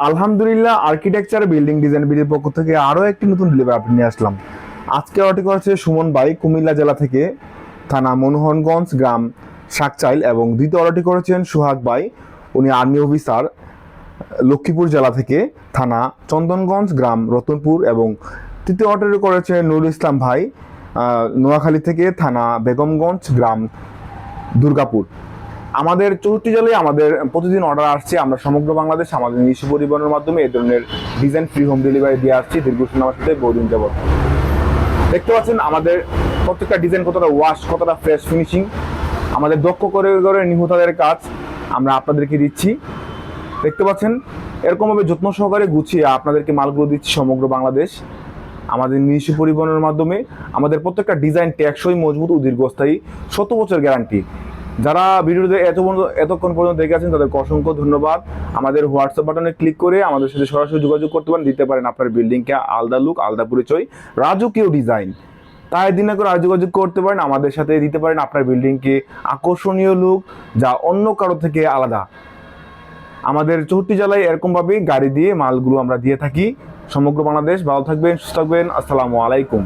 আলহামদুলিল্লাহ, architecture building design বিডির পক্ষ থেকে আরো একটি নতুন ডেলিভারি আপনি নিয়ে আসলাম। আজকে অর্ডারটি করেছে সুমন ভাই, কুমিল্লা জেলা থেকে, থানা মনোহরগঞ্জ, গ্রাম শাকচাইল। এবং দ্বিতীয় অর্ডারটি করেছেন সুহাগ ভাই, উনি আর্মি অফিসার, লক্ষ্মীপুর জেলা থেকে, থানা চন্দনগঞ্জ, গ্রাম রতনপুর। এবং তৃতীয় অর্ডারটি করেছে নুরুল ইসলাম ভাই, নোয়াখালী থেকে, থানা বেগমগঞ্জ, গ্রাম দুর্গাপুর। আমাদের 64 জেলায় আমাদের প্রতিদিন অর্ডার আসছে। আমরা সমগ্র বাংলাদেশ আমাদের নিজস্ব পরিবহনের মাধ্যমে এই ধরনের ডিজাইন ফ্রি হোম ডেলিভারি দিয়ে আসছি দীর্ঘ সময়ের সাথে, বহুদিন যাবত। দেখতে পাচ্ছেন আমাদের প্রত্যেকটা ডিজাইন কতটা ওয়াশ, কতটা ফ্রেশ ফিনিশিং, আমাদের দক্ষ করে করে নিখুঁতের কাজ আমরা আপনাদেরকে দিচ্ছি। দেখতে পাচ্ছেন এরকমভাবে যত্ন সহকারে গুছিয়ে আপনাদেরকে মালগুলো দিচ্ছি সমগ্র বাংলাদেশ আমাদের নিজস্ব পরিবহনের মাধ্যমে। আমাদের প্রত্যেকটা ডিজাইন টেকসই, মজবুত ও দীর্ঘস্থায়ী, 70 বছর গ্যারান্টি। যারা ভিডিওতে এতক্ষণ পর্যন্ত দেখে আছেন তাদেরকে অসংখ্য ধন্যবাদ। আমাদের হোয়াটসঅ্যাপ বাটনে ক্লিক করে আমাদের সাথে সরাসরি যোগাযোগ করতে পারেন, দিতে পারেন আপনার বিল্ডিংকে আলাদা লুক, আলাদা পরিচয়, রাজকীয় ডিজাইন। তাই দিন করে আর যোগাযোগ করতে পারেন, আমাদের সাথে দিতে পারেন আপনার বিল্ডিংকে আকর্ষণীয় লুক, যা অন্য কারো থেকে আলাদা। আমাদের 64 জেলায় এরকমভাবেই গাড়ি দিয়ে মালগুলো আমরা দিয়ে থাকি সমগ্র বাংলাদেশ। ভালো থাকবেন, সুস্থ থাকবেন। আসসালামু আলাইকুম।